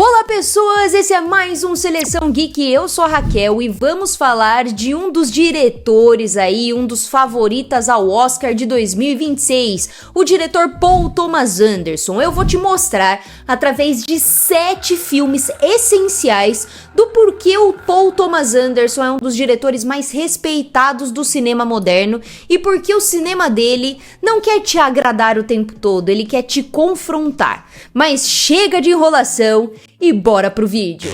Olá pessoas, esse é mais um Seleção Geek, eu sou a Raquel e vamos falar de um dos diretores aí, um dos favoritas ao Oscar de 2026, o diretor Paul Thomas Anderson. Eu vou te mostrar, através de 7 filmes essenciais, do porquê o Paul Thomas Anderson é um dos diretores mais respeitados do cinema moderno e porque o cinema dele não quer te agradar o tempo todo, ele quer te confrontar. Mas chega de enrolação e bora pro vídeo.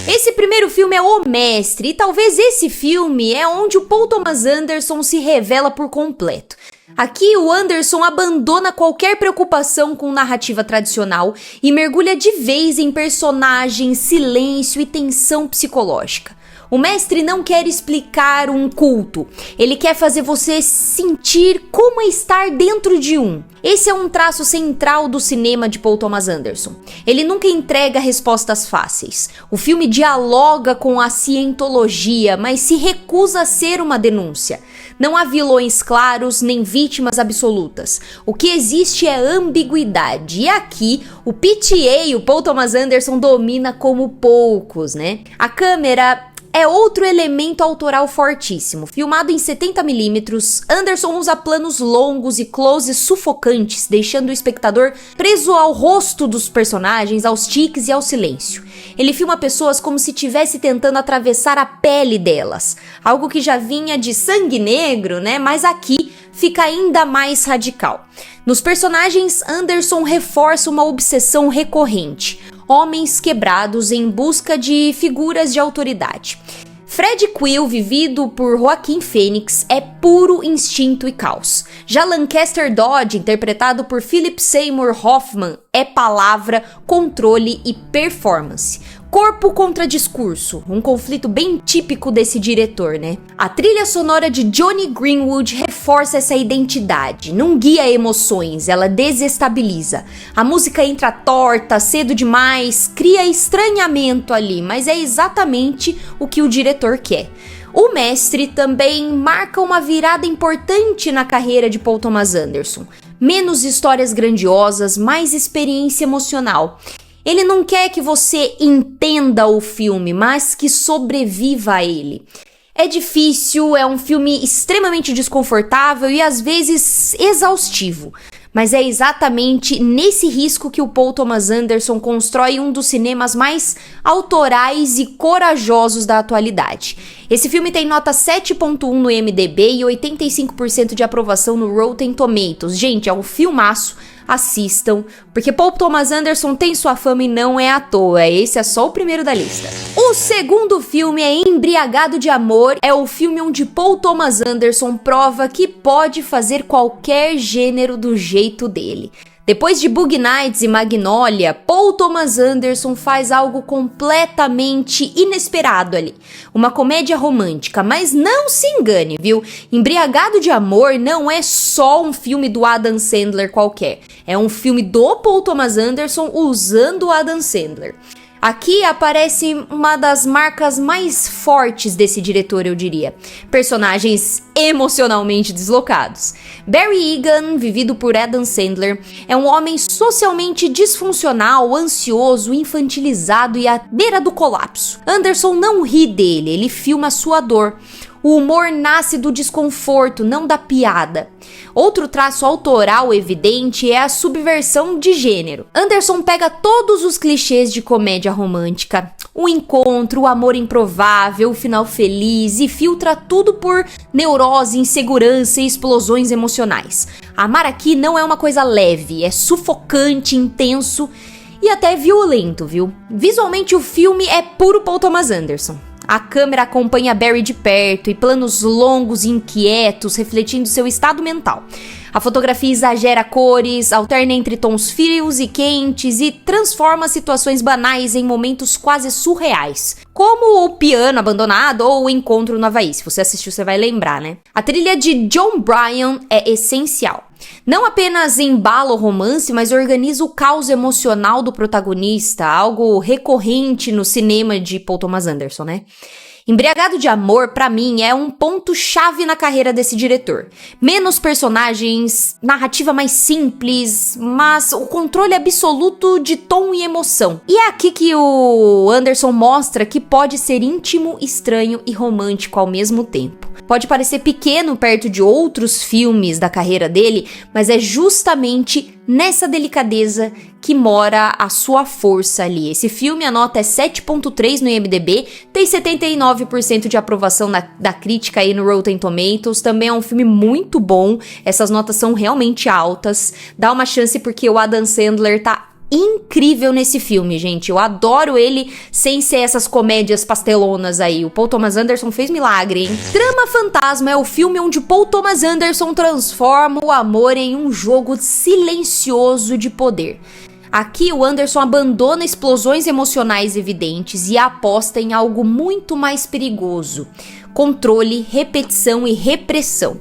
Esse primeiro filme é O Mestre, e talvez esse filme é onde o Paul Thomas Anderson se revela por completo. Aqui o Anderson abandona qualquer preocupação com narrativa tradicional e mergulha de vez em personagens, silêncio e tensão psicológica. O mestre não quer explicar um culto, ele quer fazer você sentir como é estar dentro de um. Esse é um traço central do cinema de Paul Thomas Anderson. Ele nunca entrega respostas fáceis. O filme dialoga com a cientologia, mas se recusa a ser uma denúncia. Não há vilões claros nem vítimas absolutas. O que existe é ambiguidade. E aqui, o PTA, o Paul Thomas Anderson, domina como poucos, né? A câmera é outro elemento autoral fortíssimo. Filmado em 70mm, Anderson usa planos longos e closes sufocantes, deixando o espectador preso ao rosto dos personagens, aos tiques e ao silêncio. Ele filma pessoas como se estivesse tentando atravessar a pele delas, algo que já vinha de Sangue Negro, né? Mas aqui fica ainda mais radical. Nos personagens, Anderson reforça uma obsessão recorrente: homens quebrados em busca de figuras de autoridade. Fred Quill, vivido por Joaquin Phoenix, é puro instinto e caos. Já Lancaster Dodge, interpretado por Philip Seymour Hoffman, é palavra, controle e performance. Corpo contra discurso, um conflito bem típico desse diretor, né? A trilha sonora de Jonny Greenwood reforça essa identidade, não guia emoções, ela desestabiliza. A música entra torta, cedo demais, cria estranhamento ali, mas é exatamente o que o diretor quer. O Mestre também marca uma virada importante na carreira de Paul Thomas Anderson. Menos histórias grandiosas, mais experiência emocional. Ele não quer que você entenda o filme, mas que sobreviva a ele. É difícil, é um filme extremamente desconfortável e às vezes exaustivo. Mas é exatamente nesse risco que o Paul Thomas Anderson constrói um dos cinemas mais autorais e corajosos da atualidade. Esse filme tem nota 7.1 no IMDb e 85% de aprovação no Rotten Tomatoes. Gente, é um filmaço, assistam, porque Paul Thomas Anderson tem sua fama e não é à toa, esse é só o primeiro da lista. O segundo filme é Embriagado de Amor, é o filme onde Paul Thomas Anderson prova que pode fazer qualquer gênero do jeito dele. Depois de Boogie Nights e Magnolia, Paul Thomas Anderson faz algo completamente inesperado ali. Uma comédia romântica, mas não se engane, viu? Embriagado de Amor não é só um filme do Adam Sandler qualquer. É um filme do Paul Thomas Anderson usando o Adam Sandler. Aqui aparece uma das marcas mais fortes desse diretor, eu diria. Personagens emocionalmente deslocados. Barry Egan, vivido por Adam Sandler, é um homem socialmente disfuncional, ansioso, infantilizado e à beira do colapso. Anderson não ri dele, ele filma sua dor. O humor nasce do desconforto, não da piada. Outro traço autoral evidente é a subversão de gênero. Anderson pega todos os clichês de comédia romântica, o encontro, o amor improvável, o final feliz, e filtra tudo por neurose, insegurança e explosões emocionais. Amar aqui não é uma coisa leve, é sufocante, intenso e até violento, viu? Visualmente o filme é puro Paul Thomas Anderson. A câmera acompanha Barry de perto e planos longos e inquietos refletindo seu estado mental. A fotografia exagera cores, alterna entre tons frios e quentes e transforma situações banais em momentos quase surreais, como o piano abandonado ou o encontro no Havaí. Se você assistiu, você vai lembrar, né? A trilha de John Bryan é essencial. Não apenas embala o romance, mas organiza o caos emocional do protagonista, algo recorrente no cinema de Paul Thomas Anderson, né? Embriagado de Amor, pra mim, é um ponto-chave na carreira desse diretor. Menos personagens, narrativa mais simples, mas o controle absoluto de tom e emoção. E é aqui que o Anderson mostra que pode ser íntimo, estranho e romântico ao mesmo tempo. Pode parecer pequeno perto de outros filmes da carreira dele, mas é justamente nessa delicadeza que mora a sua força ali. Esse filme, a nota é 7.3 no IMDb, tem 79% de aprovação da crítica aí no Rotten Tomatoes, também é um filme muito bom, essas notas são realmente altas, dá uma chance porque o Adam Sandler tá incrível nesse filme, gente. Eu adoro ele sem ser essas comédias pastelonas aí. O Paul Thomas Anderson fez milagre, hein? Trama Fantasma é o filme onde Paul Thomas Anderson transforma o amor em um jogo silencioso de poder. Aqui o Anderson abandona explosões emocionais evidentes e aposta em algo muito mais perigoso: controle, repetição e repressão.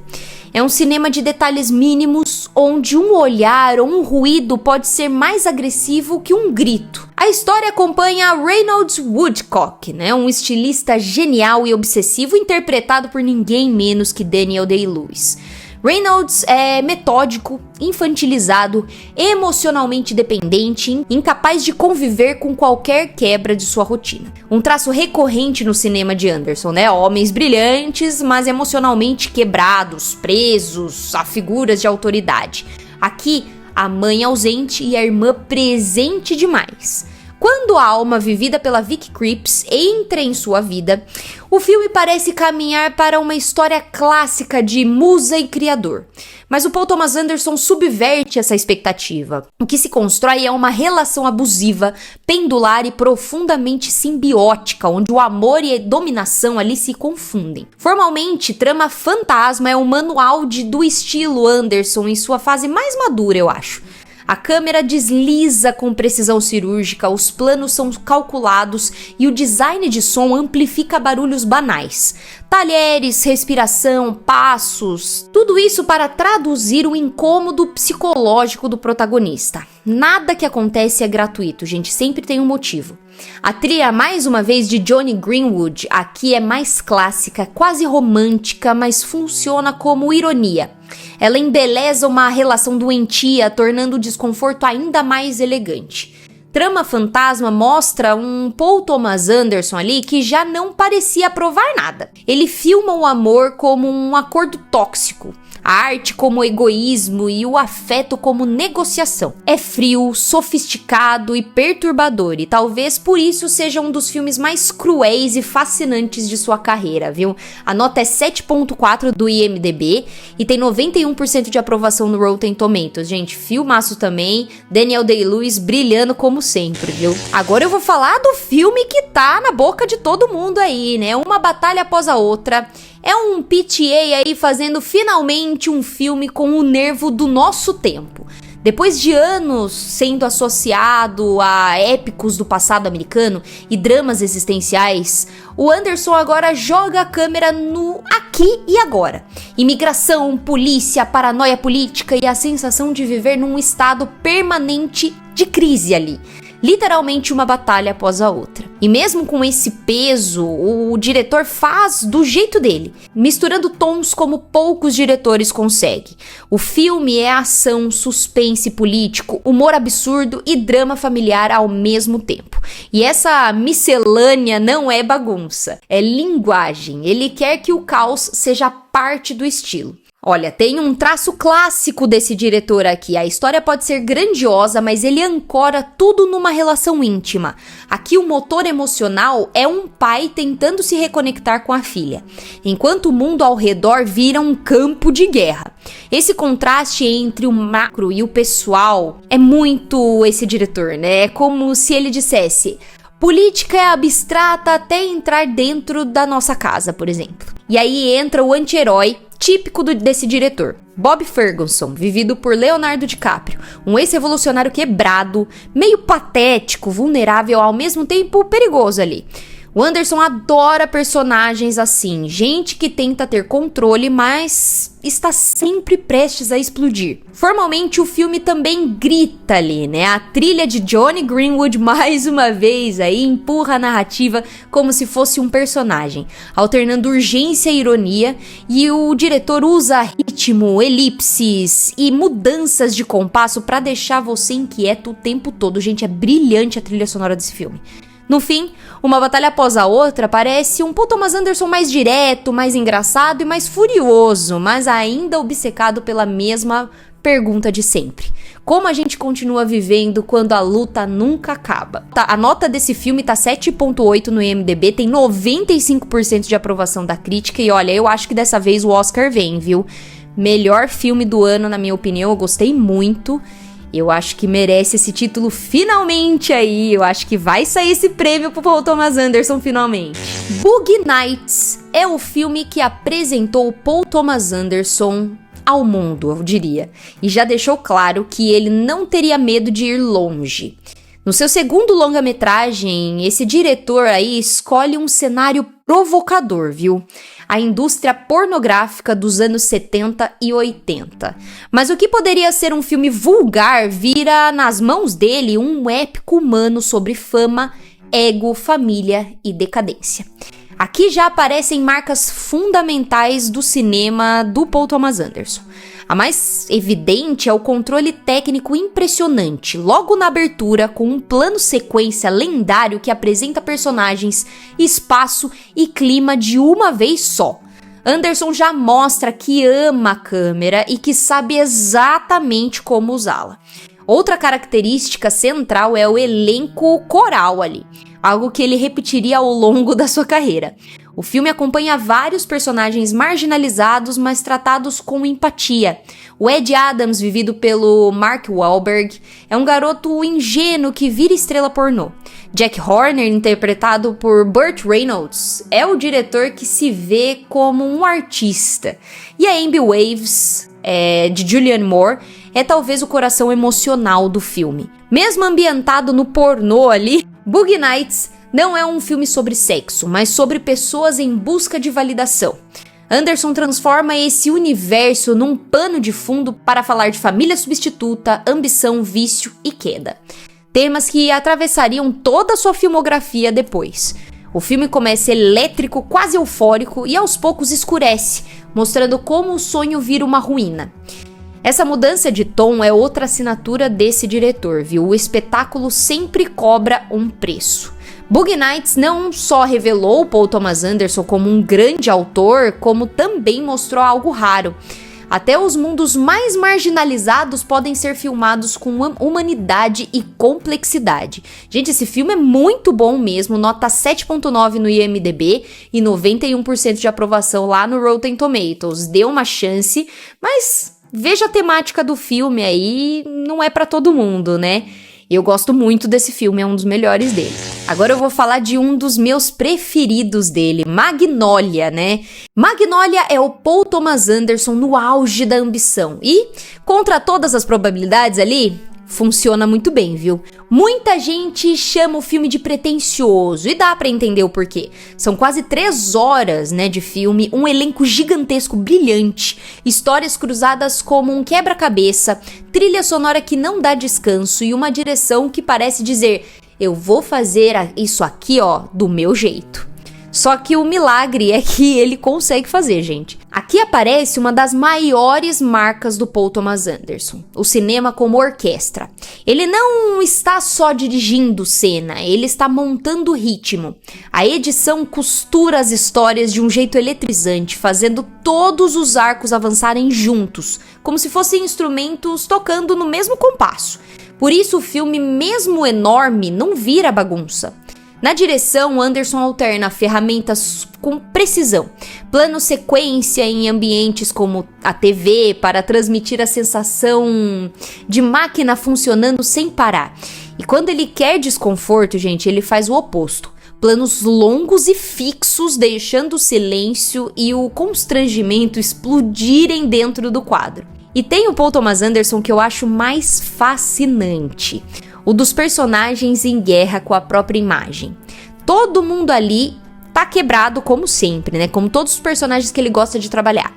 É um cinema de detalhes mínimos, onde um olhar ou um ruído pode ser mais agressivo que um grito. A história acompanha Reynolds Woodcock, um estilista genial e obsessivo interpretado por ninguém menos que Daniel Day-Lewis. Reynolds é metódico, infantilizado, emocionalmente dependente, incapaz de conviver com qualquer quebra de sua rotina. Um traço recorrente no cinema de Anderson, Homens brilhantes, mas emocionalmente quebrados, presos a figuras de autoridade. Aqui, a mãe ausente e a irmã presente demais. Quando a alma vivida pela Vicky Krieps entra em sua vida, o filme parece caminhar para uma história clássica de musa e criador. Mas o Paul Thomas Anderson subverte essa expectativa. O que se constrói é uma relação abusiva, pendular e profundamente simbiótica, onde o amor e a dominação ali se confundem. Formalmente, Trama Fantasma é um manual do estilo Anderson em sua fase mais madura, eu acho. A câmera desliza com precisão cirúrgica, os planos são calculados e o design de som amplifica barulhos banais. Talheres, respiração, passos, tudo isso para traduzir o incômodo psicológico do protagonista. Nada que acontece é gratuito, gente, sempre tem um motivo. A trilha, mais uma vez, de Jonny Greenwood, aqui é mais clássica, quase romântica, mas funciona como ironia. Ela embeleza uma relação doentia, tornando o desconforto ainda mais elegante. Trama Fantasma mostra um Paul Thomas Anderson ali que já não parecia provar nada. Ele filma o amor como um acordo tóxico, a arte como egoísmo e o afeto como negociação. É frio, sofisticado e perturbador, e talvez por isso seja um dos filmes mais cruéis e fascinantes de sua carreira, viu? A nota é 7.4 do IMDb e tem 91% de aprovação no Rotten Tomatoes. Gente, filmaço também, Daniel Day-Lewis brilhando como sempre, viu? Agora eu vou falar do filme que tá na boca de todo mundo aí, Uma batalha após a outra. É um PTA aí fazendo finalmente um filme com o nervo do nosso tempo. Depois de anos sendo associado a épicos do passado americano e dramas existenciais, o Anderson agora joga a câmera no aqui e agora. Imigração, polícia, paranoia política e a sensação de viver num estado permanente de crise ali. Literalmente uma batalha após a outra. E mesmo com esse peso, o diretor faz do jeito dele, misturando tons como poucos diretores conseguem. O filme é ação, suspense político, humor absurdo e drama familiar ao mesmo tempo. E essa miscelânea não é bagunça, é linguagem. Ele quer que o caos seja parte do estilo. Olha, tem um traço clássico desse diretor aqui. A história pode ser grandiosa, mas ele ancora tudo numa relação íntima. Aqui o motor emocional é um pai tentando se reconectar com a filha, enquanto o mundo ao redor vira um campo de guerra. Esse contraste entre o macro e o pessoal é muito esse diretor, É como se ele dissesse: política é abstrata até entrar dentro da nossa casa, por exemplo. E aí entra o anti-herói típico desse diretor, Bob Ferguson, vivido por Leonardo DiCaprio, um ex-revolucionário quebrado, meio patético, vulnerável, ao mesmo tempo perigoso ali. O Anderson adora personagens assim, gente que tenta ter controle, mas está sempre prestes a explodir. Formalmente, o filme também grita ali, né? A trilha de Jonny Greenwood, mais uma vez, aí empurra a narrativa como se fosse um personagem, alternando urgência e ironia, e o diretor usa ritmo, elipses e mudanças de compasso para deixar você inquieto o tempo todo. Gente, é brilhante a trilha sonora desse filme. No fim, uma batalha após a outra parece um Paul Thomas Anderson mais direto, mais engraçado e mais furioso, mas ainda obcecado pela mesma pergunta de sempre. Como a gente continua vivendo quando a luta nunca acaba? A nota desse filme tá 7.8 no IMDb, tem 95% de aprovação da crítica e olha, eu acho que dessa vez o Oscar vem, viu? Melhor filme do ano, na minha opinião, eu gostei muito. Eu acho que merece esse título finalmente aí. Eu acho que vai sair esse prêmio pro Paul Thomas Anderson finalmente. Boogie Nights é o filme que apresentou o Paul Thomas Anderson ao mundo, eu diria. E já deixou claro que ele não teria medo de ir longe. No seu segundo longa-metragem, esse diretor aí escolhe um cenário provocador, viu? A indústria pornográfica dos anos 70 e 80. Mas o que poderia ser um filme vulgar vira, nas mãos dele, um épico humano sobre fama, ego, família e decadência. Aqui já aparecem marcas fundamentais do cinema do Paul Thomas Anderson. A mais evidente é o controle técnico impressionante, logo na abertura, com um plano sequência lendário que apresenta personagens, espaço e clima de uma vez só. Anderson já mostra que ama a câmera e que sabe exatamente como usá-la. Outra característica central é o elenco coral ali, algo que ele repetiria ao longo da sua carreira. O filme acompanha vários personagens marginalizados, mas tratados com empatia. O Ed Adams, vivido pelo Mark Wahlberg, é um garoto ingênuo que vira estrela pornô. Jack Horner, interpretado por Burt Reynolds, é o diretor que se vê como um artista. E a Amber Waves, de Julianne Moore, é talvez o coração emocional do filme. Mesmo ambientado no pornô ali, Boogie Nights não é um filme sobre sexo, mas sobre pessoas em busca de validação. Anderson transforma esse universo num pano de fundo para falar de família substituta, ambição, vício e queda. Temas que atravessariam toda a sua filmografia depois. O filme começa elétrico, quase eufórico e aos poucos escurece, mostrando como o sonho vira uma ruína. Essa mudança de tom é outra assinatura desse diretor, viu? O espetáculo sempre cobra um preço. Boogie Nights não só revelou Paul Thomas Anderson como um grande autor, como também mostrou algo raro. Até os mundos mais marginalizados podem ser filmados com humanidade e complexidade. Gente, esse filme é muito bom mesmo, nota 7.9 no IMDb e 91% de aprovação lá no Rotten Tomatoes. Dê uma chance, mas veja a temática do filme aí, não é pra todo mundo, né? Eu gosto muito desse filme, é um dos melhores dele. Agora eu vou falar de um dos meus preferidos dele, Magnolia, né? Magnolia é o Paul Thomas Anderson no auge da ambição e, contra todas as probabilidades ali, funciona muito bem, viu? Muita gente chama o filme de pretensioso e dá pra entender o porquê. São quase 3 horas, né, de filme, um elenco gigantesco, brilhante, histórias cruzadas como um quebra-cabeça, trilha sonora que não dá descanso e uma direção que parece dizer: eu vou fazer isso aqui, ó, do meu jeito. Só que o milagre é que ele consegue fazer, gente. Aqui aparece uma das maiores marcas do Paul Thomas Anderson, o cinema como orquestra. Ele não está só dirigindo cena, ele está montando ritmo. A edição costura as histórias de um jeito eletrizante, fazendo todos os arcos avançarem juntos, como se fossem instrumentos tocando no mesmo compasso. Por isso o filme, mesmo enorme, não vira bagunça. Na direção, Anderson alterna ferramentas com precisão, plano sequência em ambientes como a TV para transmitir a sensação de máquina funcionando sem parar. E quando ele quer desconforto, gente, ele faz o oposto. Planos longos e fixos, deixando o silêncio e o constrangimento explodirem dentro do quadro. E tem o Paul Thomas Anderson que eu acho mais fascinante. O dos personagens em guerra com a própria imagem. Todo mundo ali tá quebrado como sempre, né? Como todos os personagens que ele gosta de trabalhar.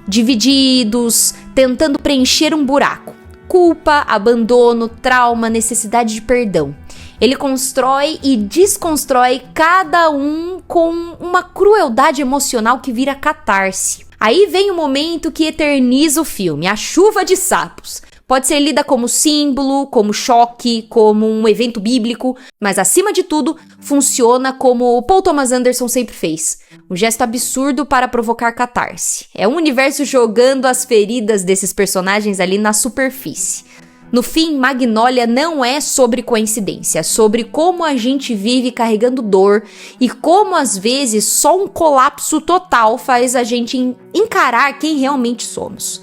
Divididos, tentando preencher um buraco. Culpa, abandono, trauma, necessidade de perdão. Ele constrói e desconstrói cada um com uma crueldade emocional que vira catarse. Aí vem o momento que eterniza o filme, a chuva de sapos. Pode ser lida como símbolo, como choque, como um evento bíblico, mas acima de tudo, funciona como o Paul Thomas Anderson sempre fez. Um gesto absurdo para provocar catarse. É um universo jogando as feridas desses personagens ali na superfície. No fim, Magnolia não é sobre coincidência, é sobre como a gente vive carregando dor e como às vezes só um colapso total faz a gente encarar quem realmente somos.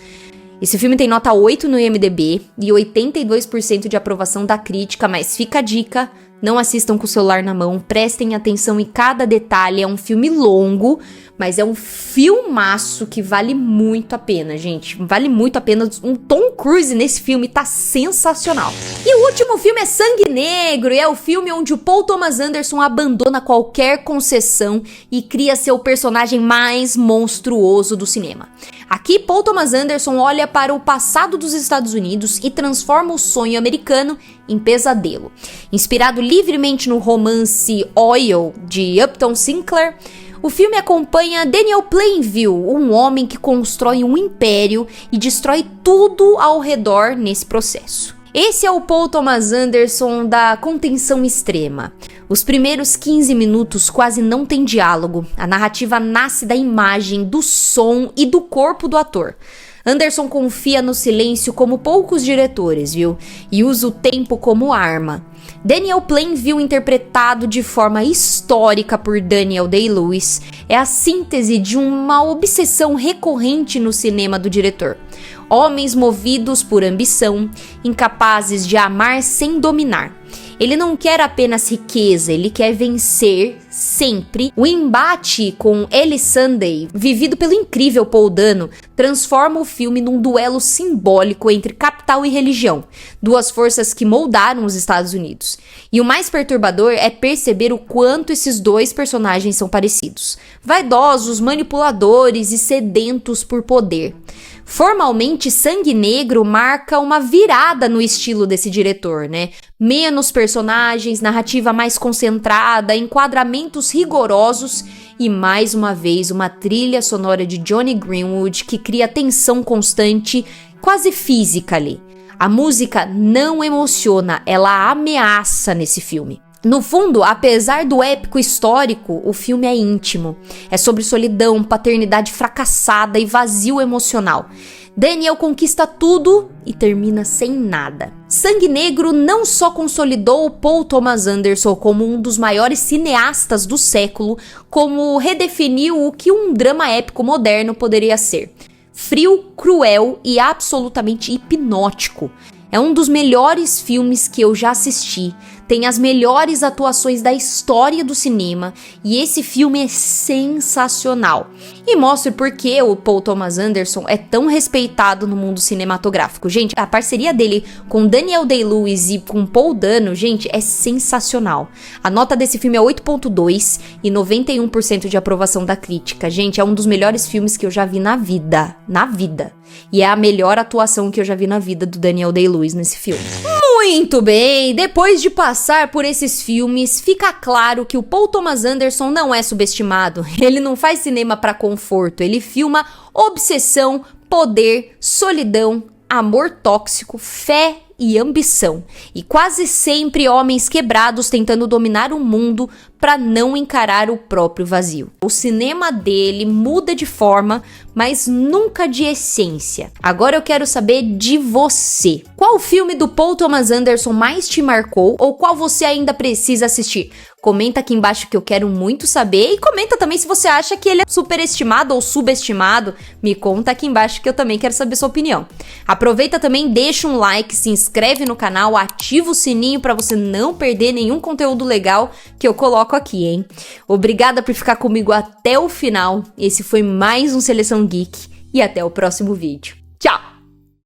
Esse filme tem nota 8 no IMDb e 82% de aprovação da crítica, mas fica a dica, não assistam com o celular na mão, prestem atenção em cada detalhe, é um filme longo, mas é um filmaço que vale muito a pena, gente. Vale muito a pena. Um Tom Cruise nesse filme tá sensacional. E o último filme é Sangue Negro, e é o filme onde o Paul Thomas Anderson abandona qualquer concessão e cria seu personagem mais monstruoso do cinema. Aqui, Paul Thomas Anderson olha para o passado dos Estados Unidos e transforma o sonho americano em pesadelo. Inspirado livremente no romance Oil, de Upton Sinclair, o filme acompanha Daniel Plainview, um homem que constrói um império e destrói tudo ao redor nesse processo. Esse é o Paul Thomas Anderson da contenção extrema. Os primeiros 15 minutos quase não tem diálogo. A narrativa nasce da imagem, do som e do corpo do ator. Anderson confia no silêncio como poucos diretores, viu? E usa o tempo como arma. Daniel Plainview, interpretado de forma histórica por Daniel Day-Lewis, é a síntese de uma obsessão recorrente no cinema do diretor. Homens movidos por ambição, incapazes de amar sem dominar. Ele não quer apenas riqueza, ele quer vencer sempre. O embate com Ellie Sunday, vivido pelo incrível Paul Dano, transforma o filme num duelo simbólico entre capital e religião, duas forças que moldaram os Estados Unidos. E o mais perturbador é perceber o quanto esses dois personagens são parecidos. Vaidosos, manipuladores e sedentos por poder. Formalmente, Sangue Negro marca uma virada no estilo desse diretor, né? Menos personagens, narrativa mais concentrada, enquadramentos rigorosos e, mais uma vez, uma trilha sonora de Johnny Greenwood que cria tensão constante, quase física ali. A música não emociona, ela ameaça nesse filme. No fundo, apesar do épico histórico, o filme é íntimo. É sobre solidão, paternidade fracassada e vazio emocional. Daniel conquista tudo e termina sem nada. Sangue Negro não só consolidou Paul Thomas Anderson como um dos maiores cineastas do século, como redefiniu o que um drama épico moderno poderia ser. Frio, cruel e absolutamente hipnótico. É um dos melhores filmes que eu já assisti, tem as melhores atuações da história do cinema e esse filme é sensacional. E mostra por que o Paul Thomas Anderson é tão respeitado no mundo cinematográfico. Gente, a parceria dele com Daniel Day-Lewis e com Paul Dano, gente, é sensacional. A nota desse filme é 8.2 e 91% de aprovação da crítica. Gente, é um dos melhores filmes que eu já vi na vida. Na vida. E é a melhor atuação que eu já vi na vida do Daniel Day-Lewis nesse filme. Muito bem, depois de passar por esses filmes, fica claro que o Paul Thomas Anderson não é subestimado. Ele não faz cinema para conforto, ele filma obsessão, poder, solidão, amor tóxico, fé e ambição. E quase sempre homens quebrados tentando dominar o mundo para não encarar o próprio vazio. O cinema dele muda de forma, mas nunca de essência. Agora eu quero saber de você. Qual filme do Paul Thomas Anderson mais te marcou ou qual você ainda precisa assistir? Comenta aqui embaixo que eu quero muito saber e comenta também se você acha que ele é superestimado ou subestimado. Me conta aqui embaixo que eu também quero saber sua opinião. Aproveita também, deixa um like, se inscreve no canal, ativa o sininho para você não perder nenhum conteúdo legal que eu coloco aqui, hein? Obrigada por ficar comigo até o final. Esse foi mais um Seleção Geek e até o próximo vídeo. Tchau!